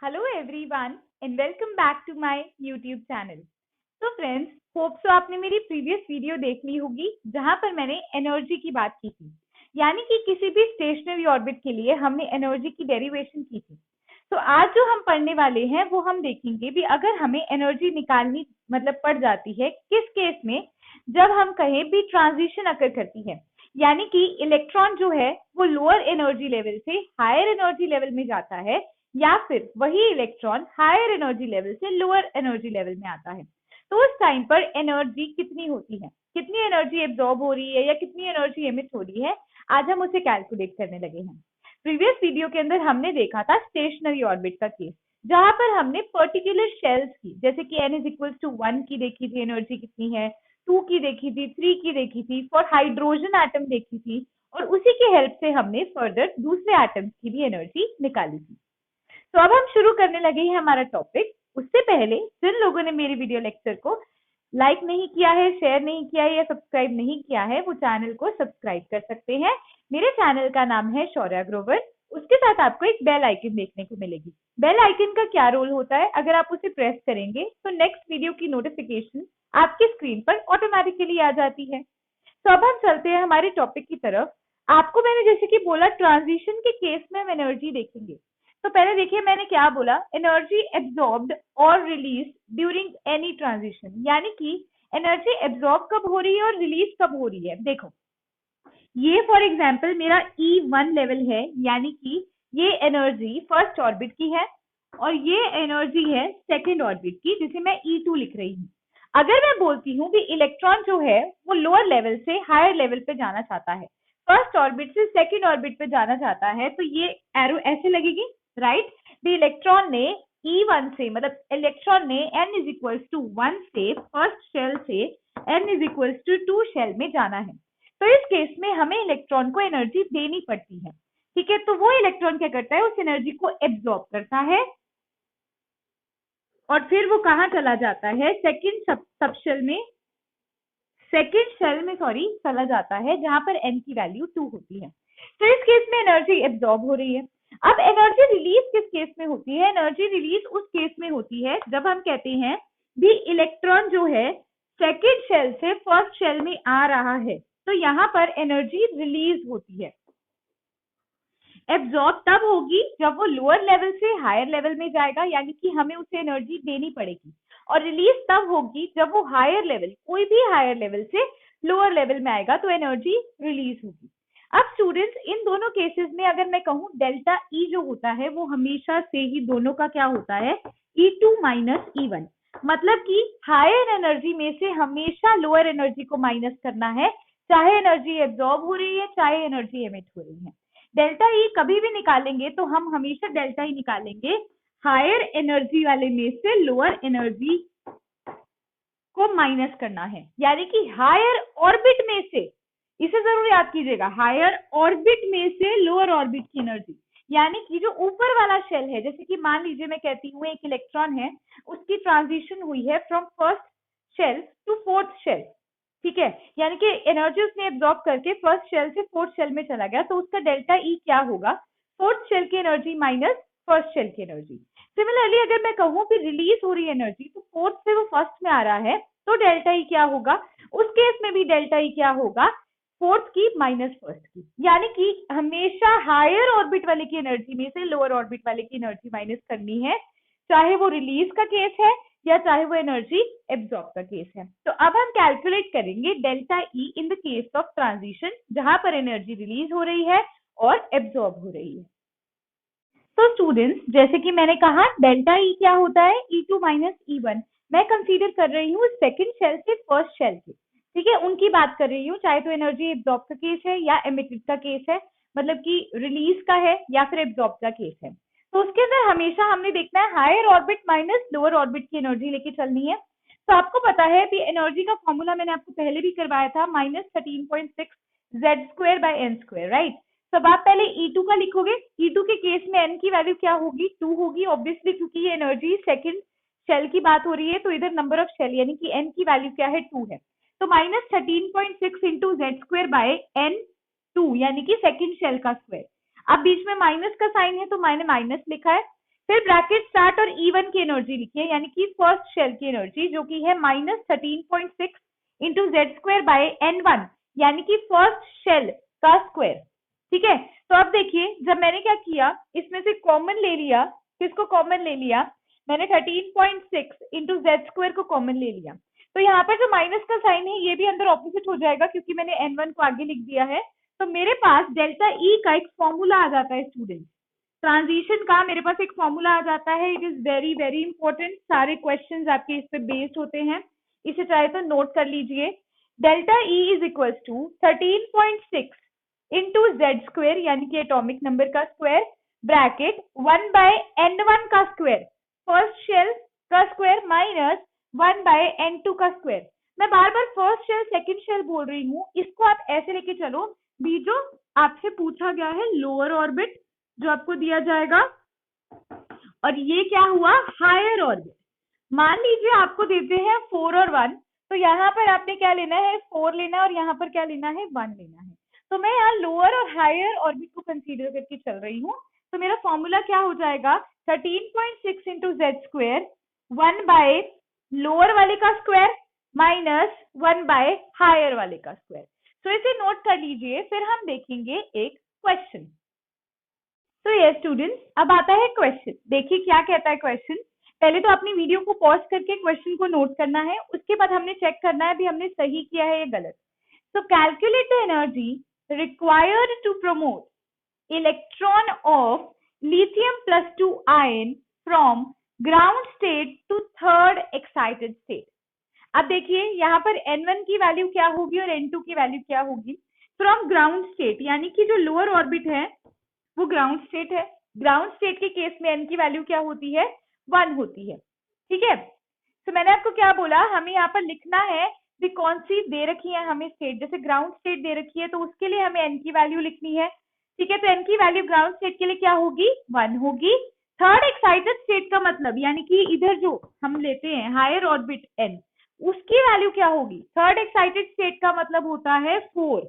Hello everyone and welcome back to my YouTube channel. तो friends, hope so आपने मेरी previous video देख ली होगी जहां पर मैंने एनर्जी की बात की थी, यानी कि किसी भी स्टेशनरी ऑर्बिट के लिए हमने एनर्जी की डेरिवेशन की थी। तो आज जो हम पढ़ने वाले हैं वो हम देखेंगे भी अगर हमें एनर्जी निकालनी पड़ जाती है किस केस में, जब हम कहें भी ट्रांजिशन अकर करती है, यानी कि इलेक्ट्रॉन जो है वो लोअर एनर्जी लेवल से हायर एनर्जी लेवल में जाता है या फिर वही इलेक्ट्रॉन हायर एनर्जी लेवल से लोअर एनर्जी लेवल में आता है। तो उस टाइम पर एनर्जी कितनी होती है, कितनी एनर्जी एब्जॉर्ब हो रही है या कितनी एनर्जी एमिट हो रही है, आज हम उसे कैलकुलेट करने लगे हैं। प्रीवियस वीडियो के अंदर हमने देखा था स्टेशनरी ऑर्बिट का केस, जहां पर हमने पर्टिकुलर शेल्स की, जैसे कि n इज इक्वल टू 1 की देखी थी एनर्जी कितनी है, 2 की देखी थी, 3 की देखी थी, फॉर हाइड्रोजन एटम देखी थी, और उसी की हेल्प से हमने फर्दर दूसरे एटम्स की भी एनर्जी निकाली थी। तो अब हम शुरू करने लगे हैं हमारा टॉपिक। उससे पहले जिन लोगों ने मेरी वीडियो लेक्चर को लाइक नहीं किया है, शेयर नहीं किया है या सब्सक्राइब नहीं किया है, वो चैनल को सब्सक्राइब कर सकते हैं। मेरे चैनल का नाम है शौर्या ग्रोवर। उसके साथ आपको एक बेल आइकन देखने को मिलेगी। बेल आइकन का क्या रोल होता है, अगर आप उसे प्रेस करेंगे तो नेक्स्ट वीडियो की नोटिफिकेशन आपकी स्क्रीन पर ऑटोमेटिकली आ जाती है। तो अब हम चलते हैं हमारे टॉपिक की तरफ। आपको मैंने जैसे कि बोला ट्रांजिशन के केस में हम एनर्जी देखेंगे। तो पहले देखिए मैंने क्या बोला, एनर्जी एब्जॉर्ब्ड और रिलीज ड्यूरिंग एनी ट्रांजिशन, यानी कि एनर्जी एब्जॉर्ब कब हो रही है और रिलीज कब हो रही है। देखो, ये फॉर एग्जांपल मेरा E1 लेवल है, यानी कि ये एनर्जी फर्स्ट ऑर्बिट की है और ये एनर्जी है सेकंड ऑर्बिट की, जिसे मैं E2 लिख रही हूँ। अगर मैं बोलती हूँ कि इलेक्ट्रॉन जो है वो लोअर लेवल से हायर लेवल पे जाना चाहता है, फर्स्ट ऑर्बिट से सेकंड ऑर्बिट पे जाना चाहता है, तो ये एरो ऐसे लगेगी, राइट। द इलेक्ट्रॉन ने E1 से, इलेक्ट्रॉन ने n इज इक्वल टू 1 से फर्स्ट शेल से n is equal to 2 shell में जाना है। तो इस केस में हमें इलेक्ट्रॉन को एनर्जी देनी पड़ती है, ठीक है। तो वो इलेक्ट्रॉन क्या करता है, उस एनर्जी को एब्जॉर्ब करता है और फिर वो कहाँ चला जाता है, सेकेंड शेल में चला जाता है, जहां पर n की वैल्यू 2 होती है। तो इस केस में एनर्जी एब्जॉर्ब हो रही है। अब एनर्जी रिलीज किस केस में होती है, एनर्जी रिलीज उस केस में होती है जब हम कहते हैं भी इलेक्ट्रॉन जो है सेकेंड शेल से फर्स्ट शेल में आ रहा है, तो यहाँ पर एनर्जी रिलीज होती है। एब्जॉर्ब तब होगी जब वो लोअर लेवल से हायर लेवल में जाएगा, यानी कि हमें उसे एनर्जी देनी पड़ेगी, और रिलीज तब होगी जब वो हायर लेवल, कोई भी हायर लेवल से लोअर लेवल में आएगा, तो एनर्जी रिलीज होगी। अब स्टूडेंट्स, इन दोनों केसेस में अगर मैं कहूँ डेल्टा ई जो होता है वो हमेशा से ही दोनों का क्या होता है, E2 माइनस E1, मतलब कि हायर एनर्जी में से हमेशा लोअर एनर्जी को माइनस करना है, चाहे एनर्जी एब्जॉर्ब हो रही है चाहे एनर्जी एमिट हो रही है। डेल्टा ई कभी भी निकालेंगे तो हम हमेशा डेल्टा ई निकालेंगे हायर एनर्जी वाले में से लोअर एनर्जी को माइनस करना है, यानी कि हायर ऑर्बिट में से, इसे जरूर याद कीजिएगा, हायर ऑर्बिट में से लोअर ऑर्बिट की एनर्जी, यानी कि जो ऊपर वाला शेल है, जैसे कि मान लीजिए मैं कहती हूँ एक इलेक्ट्रॉन है, उसकी ट्रांजिशन हुई है from first shell to fourth shell, ठीक है, यानी कि एनर्जी उसने एब्जॉर्ब करके फर्स्ट शेल से फोर्थ शेल में चला गया, तो उसका डेल्टा ई क्या होगा, फोर्थ शेल की एनर्जी माइनस फर्स्ट शेल की एनर्जी। सिमिलरली अगर मैं कहूँ कि रिलीज हो रही एनर्जी तो फोर्थ से वो फर्स्ट में आ रहा है, तो डेल्टा ई क्या होगा, उस केस में भी डेल्टा ई क्या होगा, फोर्थ की माइनस फर्स्ट की, यानी कि हमेशा हायर ऑर्बिट वाले की एनर्जी में से लोअर ऑर्बिट वाले की एनर्जी माइनस करनी है, चाहे वो रिलीज का केस है या चाहे वो एनर्जी एब्जॉर्ब का केस है। तो अब हम कैलकुलेट करेंगे delta E in the case of transition, जहां पर एनर्जी रिलीज हो रही है और एब्जॉर्ब हो रही है। तो स्टूडेंट्स, जैसे कि मैंने कहा डेल्टा ई क्या होता है, E2 माइनस E1। मैं कंसीडर कर रही हूँ सेकेंड शेल से फर्स्ट शेल के, ठीक है, उनकी बात कर रही हूँ, चाहे तो एनर्जी एब्जॉर्ब का केस है या एमिटेड का केस है, मतलब कि रिलीज का है या फिर एब्जॉर्ब का केस है। तो उसके अंदर हमेशा हमने देखना है higher orbit minus lower orbit की एनर्जी लेके चलनी है। तो आपको पता है कि एनर्जी का फॉर्मूला मैंने आपको पहले भी करवाया था, -13.6 Z² बाय n², राइट। तो आप पहले E2 का लिखोगे, E2 के केस में n की वैल्यू क्या होगी, 2 होगी ऑब्वियसली, क्योंकि ये एनर्जी सेकंड शेल की बात हो रही है, तो इधर नंबर ऑफ शेल यानी कि n की वैल्यू क्या है, 2 है। तो -13.6 इंटू Z² बाय n2, यानी कि सेकंड शेल का स्क्वायर। अब बीच में माइनस का साइन है तो मैंने माइनस लिखा है, फिर ब्रैकेट स्टार्ट और E1 की एनर्जी लिखिए, यानी कि फर्स्ट शेल की एनर्जी जो कि है -13.6 into Z square by N1, यानी कि फर्स्ट शेल का स्क्वायर। ठीक है, तो अब देखिए जब मैंने क्या किया, इसमें से कॉमन ले लिया, किसको कॉमन ले लिया, मैंने 13.6 इंटू जेड स्क्वायर को कॉमन ले लिया। तो यहाँ पर जो माइनस का साइन है ये भी अंदर ऑपोजिट हो जाएगा क्योंकि मैंने N1 को आगे लिख दिया है। तो मेरे पास डेल्टा E का एक फॉर्मूला आ जाता है स्टूडेंट, ट्रांजिशन का मेरे पास एक फॉर्मूला आ जाता है। It is very very important, सारे क्वेश्चंस आपके इस पे बेस्ड होते हैं, इसे चाहे तो नोट कर लीजिए। Delta E is equal to 13.6 into Z square, यानी कि एटॉमिक नंबर का स्क्वायर, ब्रैकेट 1 बाय N1 का स्क्वायर, फर्स्ट शेल का स्क्वायर, माइनस 1 बाय N2 का स्क्वायर। मैं बार बार फर्स्ट शेल सेकंड शेल बोल रही हूँ, इसको आप ऐसे लेके चलो, भी जो आपसे पूछा गया है लोअर ऑर्बिट जो आपको दिया जाएगा, और ये क्या हुआ हायर ऑर्बिट। मान लीजिए आपको देते हैं 4 और 1, तो यहाँ पर आपने क्या लेना है 4 लेना है और यहाँ पर क्या लेना है 1 लेना है। तो मैं यहाँ लोअर और हायर ऑर्बिट को कंसीडर करके चल रही हूँ। तो मेरा फॉर्मूला क्या हो जाएगा 13.6 into Z square 1 by lower वाले का स्क्वायर माइनस 1 बाय हायर वाले का स्क्वायर। तो इसे नोट कर लीजिए, फिर हम देखेंगे एक क्वेश्चन। तो ये स्टूडेंट्स अब आता है क्वेश्चन, देखिए क्या कहता है क्वेश्चन। पहले तो अपनी वीडियो को पॉज करके क्वेश्चन को नोट करना है, उसके बाद हमने चेक करना है भी हमने सही किया है या गलत। So calculate the energy required to promote electron of lithium plus 2 ion from ground state to third excited state। अब देखिए यहाँ पर N1 की वैल्यू क्या होगी और N2 की वैल्यू क्या होगी। फ्रॉम ग्राउंड स्टेट, यानी कि जो लोअर ऑर्बिट है वो ग्राउंड स्टेट है। ग्राउंड स्टेट के केस में N की वैल्यू क्या होती है 1 होती है। ठीक है, तो मैंने आपको क्या बोला, हमें यहाँ पर लिखना है भी कौन सी दे रखी है हमें स्टेट, जैसे ग्राउंड स्टेट दे रखी है तो उसके लिए हमें N की वैल्यू लिखनी है। ठीक है, तो N की वैल्यू ग्राउंड स्टेट के लिए क्या होगी 1 होगी। थर्ड एक्साइटेड स्टेट का मतलब, यानी कि इधर जो हम लेते हैं हायर ऑर्बिट N, उसकी वैल्यू क्या होगी। थर्ड एक्साइटेड स्टेट का मतलब होता है 4।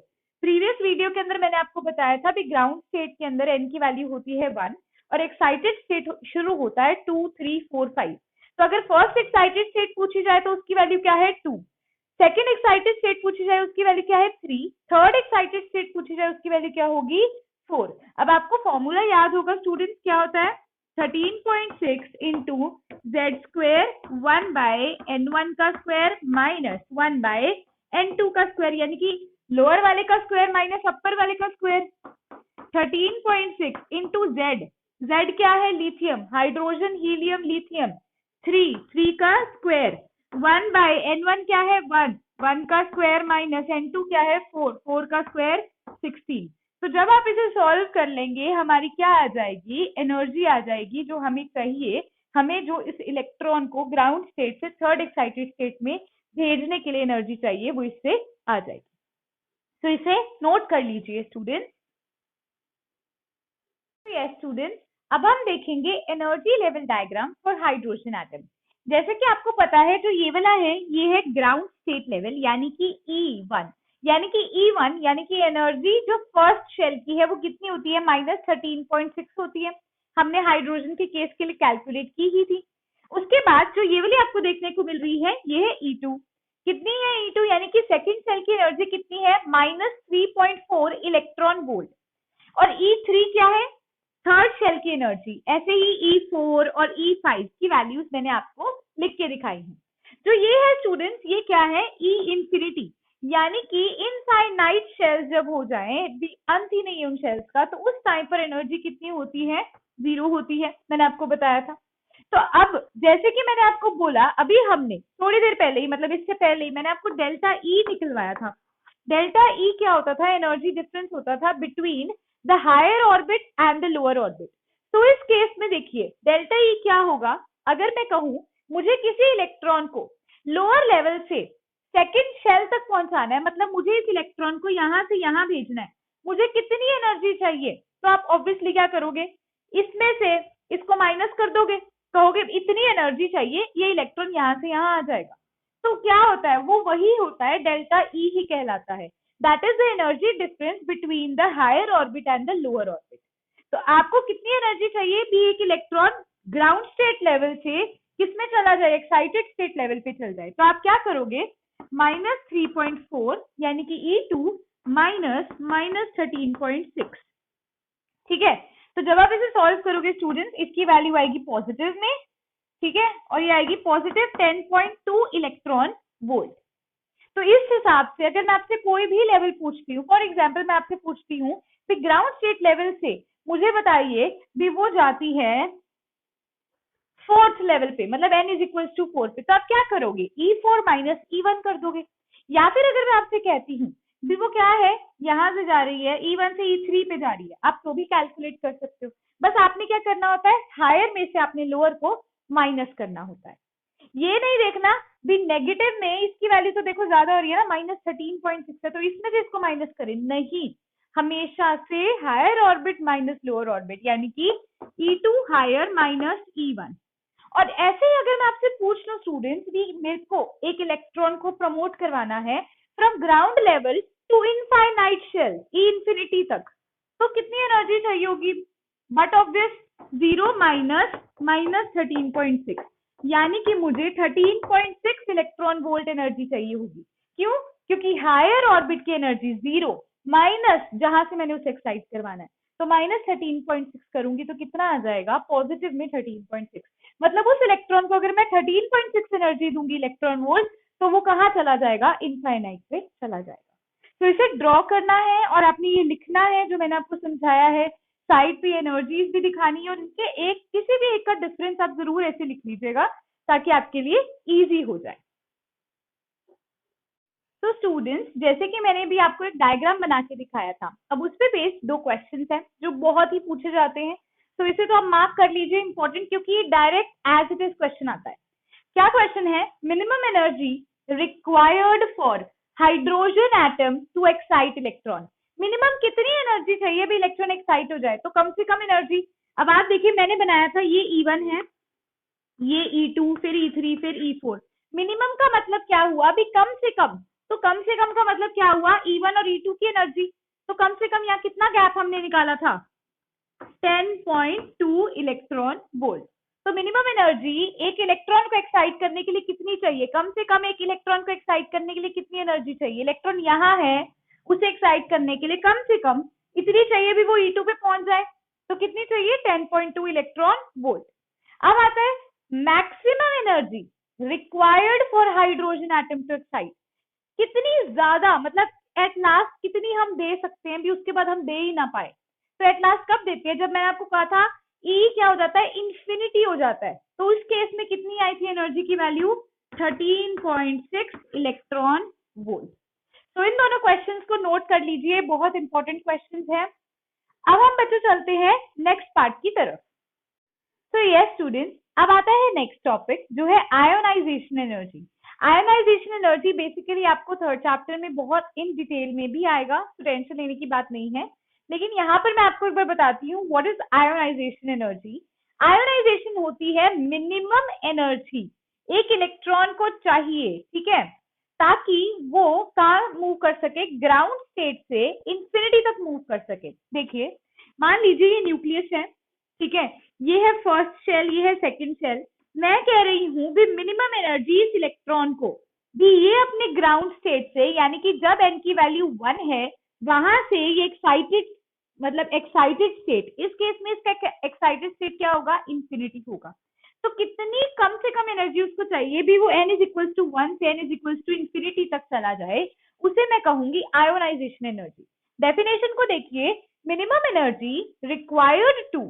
प्रीवियस वीडियो के अंदर मैंने आपको बताया था भी ग्राउंड स्टेट के अंदर N की वैल्यू होती है 1 और एक्साइटेड स्टेट शुरू होता है 2, 3, 4, 5। तो अगर फर्स्ट एक्साइटेड स्टेट पूछी जाए तो उसकी वैल्यू क्या है 2, सेकेंड एक्साइटेड स्टेट पूछी जाए उसकी वैल्यू क्या है 3, थर्ड एक्साइटेड स्टेट पूछी जाए उसकी वैल्यू क्या होगी 4। अब आपको फॉर्मूला याद होगा स्टूडेंट्स, क्या होता है 13.6 into Z square 1 by N1 का स्क्वायर माइनस 1 बाय N2 का स्क्वायर, यानी कि लोअर वाले का स्क्वायर माइनस अपर वाले का स्क्वायर। 13.6 इंटू जेड, जेड क्या है लिथियम, हाइड्रोजन हीलियम लिथियम, 3 का स्क्वायर 1 बाय N1 क्या है 1 का स्क्वायर माइनस N2 क्या है 4 का स्क्वायर 16। तो जब आप इसे सॉल्व कर लेंगे हमारी क्या आ जाएगी एनर्जी आ जाएगी जो हमें चाहिए, हमें जो इस इलेक्ट्रॉन को ग्राउंड स्टेट से थर्ड एक्साइटेड स्टेट में भेजने के लिए एनर्जी चाहिए वो इससे आ जाएगी। तो इसे नोट कर लीजिए स्टूडेंट। यस स्टूडेंट, अब हम देखेंगे energy level diagram for hydrogen atom. जैसे कि आपको पता है जो ये वाला है ये है ग्राउंड स्टेट लेवल, यानी कि E1, यानी कि E1 यानी कि एनर्जी जो फर्स्ट शेल की है वो कितनी होती है -13.6 होती है। हमने हाइड्रोजन के केस के लिए कैलकुलेट की ही थी। उसके बाद जो ये वाली आपको देखने को मिल रही है ये है E2। कितनी है E2, यानी कि सेकेंड सेल की एनर्जी कितनी है -3.4 इलेक्ट्रॉन वोल्ट। और E3 क्या है थर्ड शेल की एनर्जी। ऐसे ही E4 और E5 की वैल्यूज मैंने आपको लिख के दिखाई है। जो ये है स्टूडेंट्स ये क्या है E इंफिनिटी, यानी कि इनफाइनाइट शेल्स जब हो जाए, अंत ही नहीं है उन शेल्स का, तो उस टाइम पर एनर्जी कितनी होती है 0 होती है, मैंने आपको बताया था। तो अब जैसे कि मैंने आपको बोला अभी हमने थोड़ी देर पहले ही, मतलब इससे पहले ही मैंने आपको डेल्टा E निकलवाया था। डेल्टा E क्या होता था, एनर्जी डिफरेंस होता था between the higher orbit and the lower orbit. तो इस केस में देखिए डेल्टा E क्या होगा, अगर मैं कहूं मुझे किसी इलेक्ट्रॉन को लोअर लेवल से सेकेंड शेल तक पहुंचाना है, मतलब मुझे इस इलेक्ट्रॉन को यहां से यहां भेजना है, मुझे कितनी एनर्जी चाहिए, तो आप ऑब्वियसली क्या करोगे इसमें से इसको माइनस कर दोगे, कहोगे इतनी एनर्जी चाहिए, ये इलेक्ट्रॉन यहाँ से यहाँ आ जाएगा। तो क्या होता है वो वही होता है डेल्टा E ही कहलाता है। That is the energy difference between the higher orbit and the lower orbit. तो आपको कितनी एनर्जी चाहिए भी एक इलेक्ट्रॉन ग्राउंड स्टेट लेवल से किसमें चला जाए, एक्साइटेड स्टेट लेवल पे चल जाए, तो आप क्या करोगे, -3.4 यानी कि E2 माइनस 13.6। ठीक है, तो जब आप इसे सॉल्व करोगे स्टूडेंट्स, इसकी वैल्यू आएगी पॉजिटिव में, ठीक है, और ये आएगी पॉजिटिव 10.2 इलेक्ट्रॉन वोल्ट। तो इस हिसाब से अगर मैं आपसे कोई भी लेवल पूछती हूँ, फॉर एग्जाम्पल मैं आपसे पूछती हूँ कि ग्राउंड स्टेट लेवल से मुझे बताइए भी वो जाती है 4th लेवल पे, मतलब n इज इक्वल टू 4 पे, तो आप क्या करोगे, E4 माइनस E1 कर दोगे। या फिर अगर मैं आपसे कहती हूँ भी वो क्या है, यहां से जा रही है E1 से E3 पे जा रही है, आप तो भी कैलकुलेट कर सकते हो। बस आपने क्या करना होता है, हायर में से आपने लोअर को माइनस करना होता है। ये नहीं देखना भी नेगेटिव में इसकी वैल्यू तो देखो ज्यादा हो रही है ना, -13.6 है, तो इसमें से इसको माइनस करें, नहीं, हमेशा से higher orbit minus lower orbit, यानी कि E2 हायर माइनस E1। और ऐसे ही अगर मैं आपसे पूछ लूं स्टूडेंट्स भी, मेरे को एक इलेक्ट्रॉन को प्रमोट करवाना है from ground level to infinite shell, E infinity तक, तो कितनी एनर्जी चाहिए होगी, बट ऑफ दिस 0 माइनस 13.6, यानी कि मुझे 13.6 इलेक्ट्रॉन वोल्ट एनर्जी चाहिए होगी। क्यों, क्योंकि हायर ऑर्बिट की एनर्जी 0 माइनस जहां से मैंने उसे एक्साइट करवाना है, तो -13.6 करूंगी तो कितना आ जाएगा, पॉजिटिव में 13.6। मतलब उस इलेक्ट्रॉन को अगर मैं 13.6 एनर्जी दूंगी इलेक्ट्रॉन वोल्ट, तो वो कहाँ चला जाएगा, इनफाइनाइट पे चला जाएगा। तो इसे ड्रॉ करना है और आपने ये लिखना है जो मैंने आपको समझाया है, साइड पे एनर्जीज भी दिखानी है, और इनके एक किसी भी एक का डिफरेंस आप जरूर ऐसे लिख लीजिएगा ताकि आपके लिए इजी हो जाए। तो स्टूडेंट्स, जैसे कि मैंने भी आपको एक डायग्राम बना के दिखाया था, अब उस पे बेस्ड 2 क्वेश्चंस हैं जो बहुत ही पूछे जाते हैं, तो इसे तो आप मार्क कर लीजिए इंपॉर्टेंट, क्योंकि ये direct as it is question आता है। क्या क्वेश्चन है, minimum energy required for hydrogen atom to excite electron, minimum कितनी एनर्जी चाहिए भी इलेक्ट्रॉन एक्साइट हो जाए, तो कम से कम एनर्जी। अब आप देखिए, मैंने बनाया था ये E1 है, ये E2, फिर E3, फिर E4। मिनिमम का मतलब क्या हुआ भी, कम से कम, तो कम से कम का मतलब क्या हुआ, E1 और E2 की एनर्जी, तो कम से कम यहाँ कितना गैप हमने निकाला था, 10.2 इलेक्ट्रॉन वोल्ट। तो मिनिमम एनर्जी एक इलेक्ट्रॉन को एक्साइट करने के लिए कितनी चाहिए, कम से कम एक इलेक्ट्रॉन को एक्साइट करने के लिए कितनी एनर्जी चाहिए, इलेक्ट्रॉन यहाँ है, उसे एक्साइट करने के लिए कम से कम इतनी चाहिए भी वो E2 पे पहुंच जाए, तो कितनी चाहिए, 10.2 इलेक्ट्रॉन वोल्ट। अब आता है maximum energy required for hydrogen atom to excite, कितनी ज्यादा, मतलब एट लास्ट कितनी हम दे सकते हैं भी, उसके बाद हम दे ही ना पाए, तो एट लास्ट कब देते हैं, जब मैंने आपको कहा था E क्या हो जाता है, इंफिनिटी हो जाता है, तो उस केस में कितनी आई थी एनर्जी की वैल्यू, 13.6 इलेक्ट्रॉन वोल्ट। तो इन दोनों क्वेश्चंस को नोट कर लीजिए, बहुत इंपॉर्टेंट क्वेश्चंस हैं। अब हम बच्चों चलते हैं नेक्स्ट पार्ट की तरफ। तो यस स्टूडेंट्स, अब आता है नेक्स्ट टॉपिक जो है ionisation energy. Ionisation energy basically आपको 3rd चैप्टर में बहुत इन डिटेल में भी आएगा, तो टेंशन लेने की बात नहीं है, लेकिन यहाँ पर मैं आपको एक बार बताती हूँ what is ionisation energy. Ionisation होती है मिनिमम एनर्जी एक इलेक्ट्रॉन को चाहिए, ठीक है, ताकि वो कहाँ मूव कर सके, ग्राउंड स्टेट से इंफिनिटी तक मूव कर सके। देखिए, मान लीजिए ये न्यूक्लियस है, ठीक है, ये है फर्स्ट शेल, ये है सेकंड शेल, मैं कह रही हूं भी मिनिमम एनर्जी इस इलेक्ट्रॉन को भी ये अपने ग्राउंड स्टेट से, यानी कि जब n की वैल्यू 1 है, वहां से ये एक्साइटेड, मतलब एक्साइटेड स्टेट, इस केस में इसका एक्साइटेड स्टेट क्या होगा, इंफिनिटी होगा। तो कितनी कम से कम एनर्जी उसको चाहिए भी वो n इज इक्वल टू 1 से n is equal to infinity तक चला जाए, उसे मैं कहूंगी आयोनाइजेशन एनर्जी। डेफिनेशन को देखिए, minimum energy required to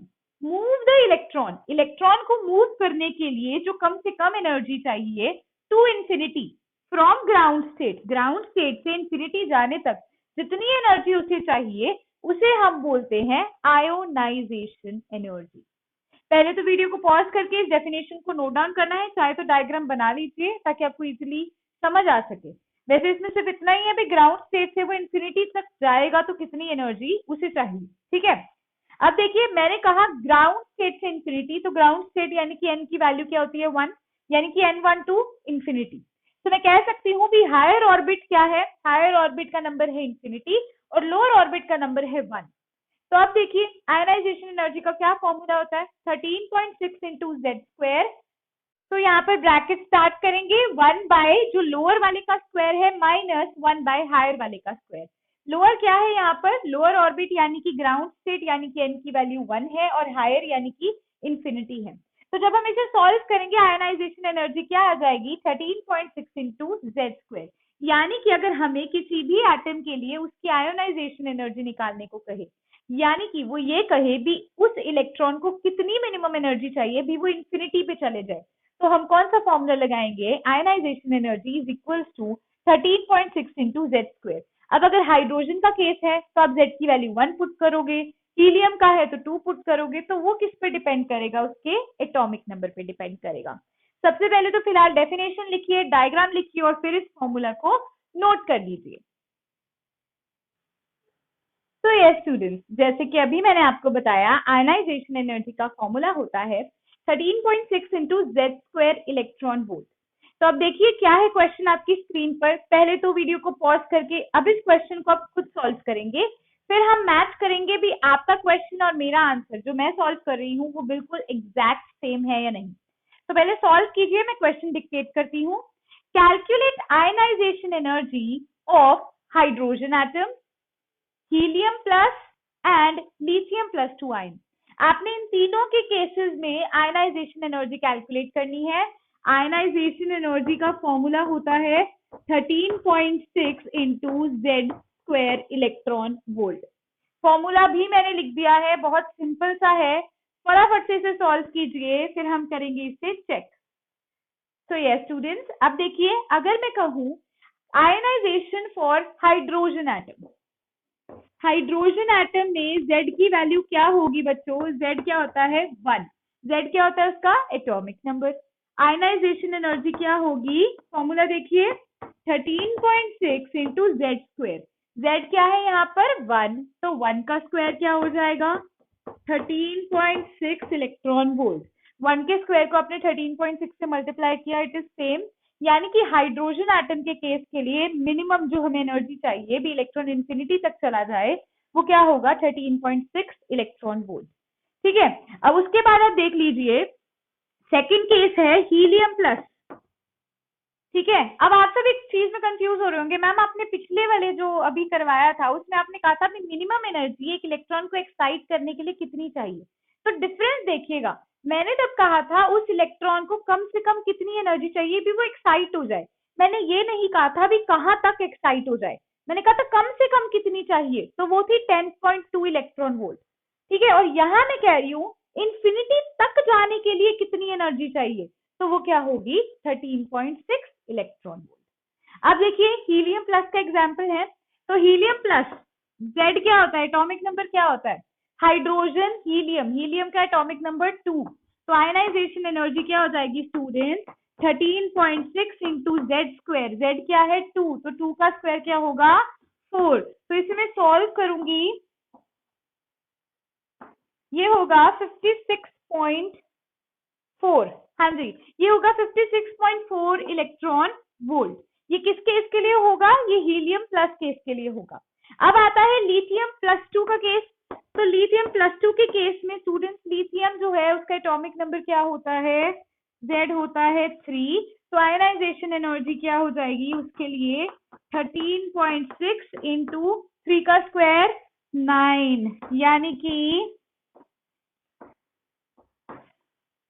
move the electron, electron को मूव करने के लिए जो कम से कम एनर्जी चाहिए to infinity from ground state, ground state से इंफिनिटी जाने तक जितनी एनर्जी उसे चाहिए, उसे हम बोलते हैं आयोनाइजेशन एनर्जी। पहले तो वीडियो को पॉज करके इस डेफिनेशन को नोट डाउन करना है, चाहे तो डायग्राम बना लीजिए ताकि आपको इजीली समझ आ सके। वैसे इसमें सिर्फ इतना ही है भी ग्राउंड स्टेट से वो इंफिनिटी तक जाएगा तो कितनी एनर्जी उसे चाहिए, ठीक है। अब देखिए, मैंने कहा ग्राउंड स्टेट से इंफिनिटी, तो ग्राउंड स्टेट यानी कि n की वैल्यू क्या होती है, 1, यानी कि n1 टू इंफिनिटी। तो मैं कह सकती हूँ भी हायर ऑर्बिट क्या है, हायर ऑर्बिट का नंबर है इंफिनिटी और लोअर ऑर्बिट का नंबर है 1। तो अब देखिए, आयोनाइजेशन एनर्जी का क्या फॉर्मूला होता है? 13.6 इंटू जेड स्क्वायर। तो यहाँ पर ब्रैकेट स्टार्ट करेंगे, 1 बाय जो लोअर वाले का स्क्वायर है माइनस 1 बाय हायर वाले का स्क्वायर। लोअर क्या है यहाँ पर? लोअर ऑर्बिट यानी कि ग्राउंड स्टेट यानी कि n की वैल्यू 1 है और हायर यानी कि इंफिनिटी है। तो जब हम इसे सॉल्व करेंगे आयनाइजेशन एनर्जी क्या आ जाएगी? 13.6 इंटू जेड स्क्वायर। यानी कि अगर हमें किसी भी एटम के लिए उसकी आयोनाइजेशन एनर्जी निकालने को कहे, यानी कि वो ये कहे भी उस इलेक्ट्रॉन को कितनी मिनिमम एनर्जी चाहिए भी वो इंफिनिटी पे चले जाए, तो हम कौन सा फॉर्मूला लगाएंगे? Ionisation energy is equal to 13.6 into Z square. अब अगर हाइड्रोजन का केस है तो आप जेड की वैल्यू 1 पुट करोगे, हीलियम का है तो 2 पुट करोगे, तो वो किस पे डिपेंड करेगा? उसके एटॉमिक नंबर पे डिपेंड करेगा। सबसे पहले तो फिलहाल डेफिनेशन लिखिए, डायग्राम लिखिए और फिर इस फॉर्मूला को नोट कर लीजिए। तो ये स्टूडेंट्स, जैसे कि अभी मैंने आपको बताया आयनाइजेशन एनर्जी का फॉर्मूला होता है 13.6 into Z square electron volt. तो अब देखिए क्या है क्वेश्चन आपकी स्क्रीन पर। पहले तो वीडियो को पॉज करके अब इस क्वेश्चन को आप खुद सॉल्व करेंगे, फिर हम मैच करेंगे भी आपका क्वेश्चन और मेरा आंसर जो मैं सॉल्व कर रही हूँ वो बिल्कुल एग्जैक्ट सेम है या नहीं। तो पहले सॉल्व कीजिए, मैं क्वेश्चन डिक्टेट करती हूँ। Calculate ionisation energy of hydrogen atom, helium plus and lithium plus 2 ion. आपने इन तीनों के केसेस में आयनाइजेशन एनर्जी कैलकुलेट करनी है। आयनाइजेशन एनर्जी का फॉर्मूला होता है 13.6 into Z square electron volt. Formula भी मैंने लिख दिया है, बहुत सिंपल सा है, फटाफट से इसे सॉल्व कीजिए, फिर हम करेंगे इसे चेक। तो ये स्टूडेंट्स, अब देखिए अगर मैं कहूं ionisation for hydrogen atom, hydrogen atom में Z की वैल्यू क्या होगी बच्चों? Z क्या होता है? 1। Z क्या होता है उसका? Atomic number. आयनाइजेशन एनर्जी क्या होगी? फॉर्मूला देखिए 13.6 इंटू जेड स्क्वायर। Z क्या है यहाँ पर? 1, तो 1 का स्क्वायर क्या हो जाएगा? 13.6 इलेक्ट्रॉन वोल्ट। 1 के स्क्वायर को आपने 13.6 से मल्टीप्लाई किया, इट इज सेम। यानी कि हाइड्रोजन एटम के केस के लिए मिनिमम जो हमें एनर्जी चाहिए भी इलेक्ट्रॉन इंफिनिटी तक चला जाए वो क्या होगा? 13.6 इलेक्ट्रॉन वोल्ट। ठीक है, अब उसके बाद आप देख लीजिए सेकंड केस है हीलियम प्लस। ठीक है, अब आप सब एक चीज में कंफ्यूज हो रहे होंगे, मैम आपने पिछले वाले जो अभी करवाया था उसमें आपने कहा था मिनिमम एनर्जी एक इलेक्ट्रॉन को एक्साइट करने के लिए कितनी चाहिए। तो डिफरेंस देखिएगा, मैंने जब कहा था उस इलेक्ट्रॉन को कम से कम कितनी एनर्जी चाहिए भी वो एक्साइट हो जाए, मैंने ये नहीं कहा था भी कहां तक एक्साइट हो जाए, मैंने कहा था कम से कम कितनी चाहिए, तो वो थी 10.2 इलेक्ट्रॉन वोल्ट। ठीक है, और यहां मैं कह रही हूँ इंफिनिटी तक जाने के लिए कितनी एनर्जी चाहिए, तो वो क्या होगी? 13.6 इलेक्ट्रॉन वोल्ट। अब देखिए हीलियम प्लस का एग्जांपल है, तो हीलियम प्लस Z क्या होता है? एटॉमिक नंबर क्या होता है? हाइड्रोजन हीलियम, हीलियम का एटॉमिक नंबर 2, तो आयनाइजेशन एनर्जी क्या हो जाएगी student? 13.6 into Z square. Z क्या है? 2, तो 2 का स्क्वायर क्या होगा? 4। तो इसे मैं सॉल्व करूंगी, ये होगा 56.4। हाँ जी, ये होगा 56.4 इलेक्ट्रॉन वोल्ट। ये किस केस के लिए होगा? ये हीलियम प्लस केस के लिए होगा। अब आता है लिथियम प्लस 2 का केस। तो लिथियम प्लस 2 के केस में स्टूडेंट्स लिथियम जो है उसका एटॉमिक नंबर क्या होता है? Z होता है 3। तो आयनाइजेशन एनर्जी क्या हो जाएगी उसके लिए? 13.6 इंटू 3 का स्क्वायर 9, यानी कि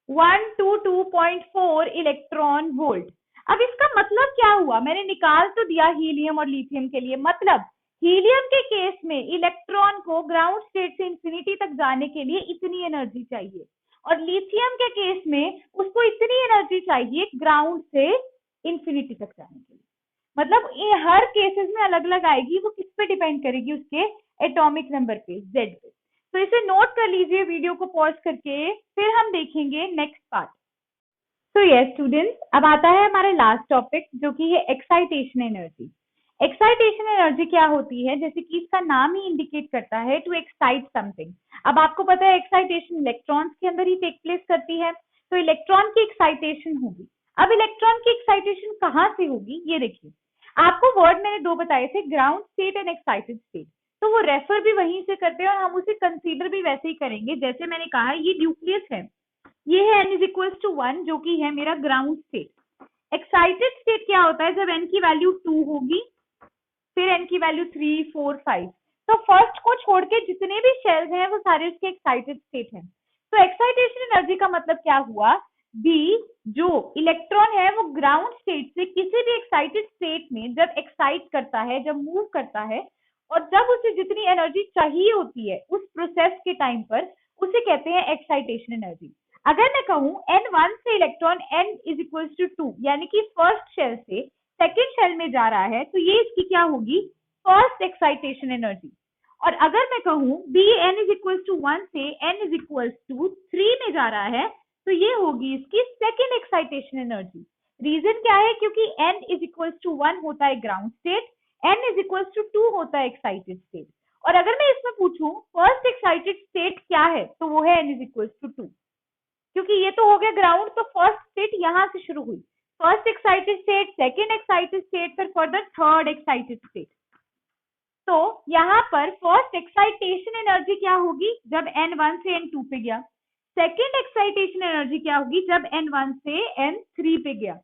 122.4 इलेक्ट्रॉन वोल्ट। अब इसका मतलब क्या हुआ? मैंने निकाल तो दिया हीलियम और लिथियम के लिए, मतलब हीलियम के केस में इलेक्ट्रॉन को ग्राउंड स्टेट से इंफिनिटी तक जाने के लिए इतनी एनर्जी चाहिए, और लिथियम के केस में उसको इतनी एनर्जी चाहिए ग्राउंड से इंफिनिटी तक जाने के लिए। मतलब ये हर केसेस में अलग अलग आएगी, वो किस पे डिपेंड करेगी? उसके एटॉमिक नंबर पे, जेड पे। तो इसे नोट कर लीजिए वीडियो को पॉज करके, फिर हम देखेंगे नेक्स्ट पार्ट। तो यस स्टूडेंट्स, अब आता है हमारा लास्ट टॉपिक जो कि है एक्साइटेशन एनर्जी। एक्साइटेशन एनर्जी क्या होती है? जैसे कि इसका नाम ही इंडिकेट करता है, टू एक्साइट समथिंग। अब आपको पता है एक्साइटेशन इलेक्ट्रॉन्स के अंदर ही टेक प्लेस करती है, तो इलेक्ट्रॉन की एक्साइटेशन होगी। अब इलेक्ट्रॉन की एक्साइटेशन कहाँ से होगी? ये देखिए, आपको वर्ड मैंने दो बताए थे, ground state and excited state. तो वो रेफर भी वहीं से करते हैं और हम उसे कंसीडर भी वैसे ही करेंगे। जैसे मैंने कहा ये न्यूक्लियस है, ये है n इज इक्वल टू 1 जो कि है मेरा ग्राउंड स्टेट। एक्साइटेड स्टेट क्या होता है, जब n की वैल्यू 2 होगी, फिर n की वैल्यू 3, 4, 5। तो फर्स्ट को छोड़ के जितने भी शेल्स हैं वो सारे उसके एक्साइटेड स्टेट हैं। तो एक्साइटेशन एनर्जी का मतलब क्या हुआ, बी जो इलेक्ट्रॉन है वो ग्राउंड स्टेट से किसी भी एक्साइटेड स्टेट में जब एक्साइट करता है, जब मूव करता है, और जब उसे जितनी एनर्जी चाहिए होती है उस प्रोसेस के टाइम पर, उसे कहते हैं एक्साइटेशन एनर्जी। अगर मैं कहूं n1 से electron n is equal to 2, यानी कि फर्स्ट शेल से सेकेंड शेल में जा रहा है, तो ये इसकी क्या होगी, फर्स्ट एक्साइटेशन एनर्जी। और अगर मैं कहूं बी n इज इक्वल टू 1 से n इज इक्वल टू 3 में जा रहा है, तो ये होगी इसकी सेकेंड एक्साइटेशन एनर्जी। रीजन क्या है, क्योंकि n इज इक्वल टू 1 होता है ground state, n is equal to 2 होता है एक्साइटेड स्टेट। और अगर मैं इसमें पूछूं फर्स्ट एक्साइटेड स्टेट क्या है, तो वो है n इज इक्वल टू 2, क्योंकि ये तो हो गया ग्राउंड, तो फर्स्ट स्टेट यहां से शुरू हुई, first excited state, second excited state, फिर फर्दर थर्ड एक्साइटेड स्टेट। तो यहाँ पर फर्स्ट एक्साइटेशन एनर्जी क्या होगी, जब n1 से n2 पे गया। सेकेंड एक्साइटेशन एनर्जी क्या होगी, जब n1 से n3 पे गया।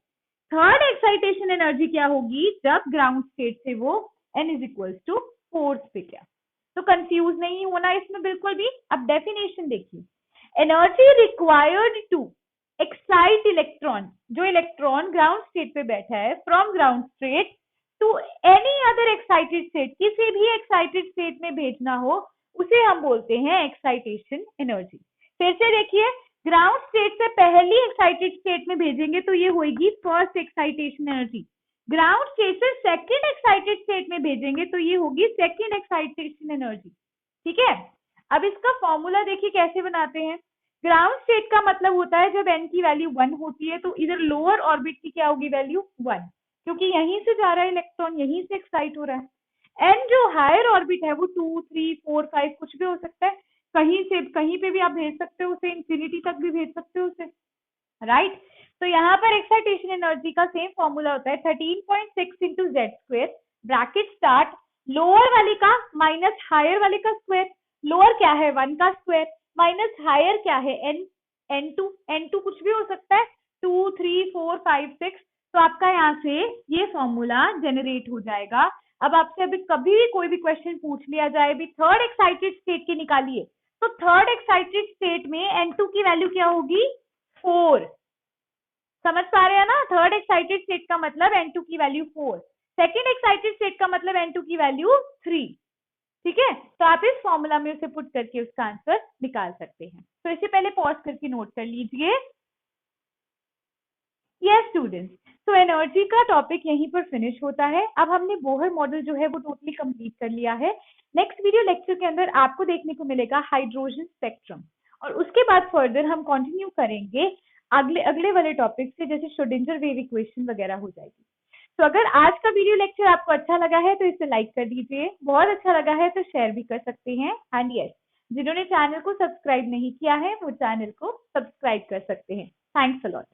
थर्ड एक्साइटेशन एनर्जी क्या होगी, जब ग्राउंड स्टेट से वो n इज इक्वल टू 4 पे गया। तो कंफ्यूज नहीं होना इसमें बिल्कुल भी। अब डेफिनेशन देखिए, energy required to excite electron, जो इलेक्ट्रॉन ग्राउंड स्टेट पे बैठा है, from ground state to any other excited state, किसी भी एक्साइटेड स्टेट में भेजना हो, उसे हम बोलते हैं एक्साइटेशन एनर्जी। फिर से देखिए, ग्राउंड स्टेट से पहली एक्साइटेड स्टेट में भेजेंगे तो ये होगी first excitation energy. Ground state से सेकेंड एक्साइटेड स्टेट में भेजेंगे तो ये होगी सेकेंड एक्साइटेशन एनर्जी। ठीक है, अब इसका फॉर्मूला देखिए कैसे बनाते हैं। ग्राउंड स्टेट का मतलब होता है जब n की वैल्यू 1 होती है तो इधर लोअर ऑर्बिट की क्या होगी वैल्यू 1, क्योंकि यहीं से जा रहा है इलेक्ट्रॉन, यहीं से एक्साइट हो रहा है। n जो हायर ऑर्बिट है वो 2, 3, 4, 5 कुछ भी हो सकता है, कहीं से कहीं पे भी आप भेज सकते हो उसे, इंफिनिटी तक भी भेज सकते हो उसे, राइट। तो यहाँ पर एक्साइटेशन एनर्जी का सेम फॉर्मूला होता है 13.6 into Z square, bracket start, lower वाले का माइनस हायर वाले का स्क्वायर। लोअर क्या है 1 का स्क्वायर, माइनस हायर क्या है n2 कुछ भी हो सकता है, 2, 3, 4, 5, 6। तो आपका यहाँ से ये फॉर्मूला जनरेट हो जाएगा। अब आपसे अभी कभी भी कोई भी क्वेश्चन पूछ लिया जाए भी थर्ड एक्साइटेड स्टेट की निकालिए, तो थर्ड एक्साइटेड स्टेट में n2 की वैल्यू क्या होगी 4। समझ पा रहे हैं ना, थर्ड एक्साइटेड स्टेट का मतलब n2 की वैल्यू 4, सेकेंड एक्साइटेड स्टेट का मतलब n2 की वैल्यू 3। ठीक है, तो आप इस फॉर्मूला में उसे पुट करके उसका आंसर निकाल सकते हैं। तो इसे पहले पॉज करके नोट कर लीजिए। यस स्टूडेंट्स, तो एनर्जी का टॉपिक यहीं पर फिनिश होता है। अब हमने बोहर मॉडल जो है वो टोटली कंप्लीट कर लिया है। नेक्स्ट वीडियो लेक्चर के अंदर आपको देखने को मिलेगा हाइड्रोजन स्पेक्ट्रम, और उसके बाद फर्दर हम कंटिन्यू करेंगे अगले वाले टॉपिक से, जैसे श्रोडिंगर वेव इक्वेशन वगैरह हो जाएगी। तो अगर आज का वीडियो लेक्चर आपको अच्छा लगा है तो इसे लाइक कर दीजिए, बहुत अच्छा लगा है तो शेयर भी कर सकते हैं। एंड यस, जिन्होंने चैनल को सब्सक्राइब नहीं किया है वो चैनल को सब्सक्राइब कर सकते हैं। Thanks a lot.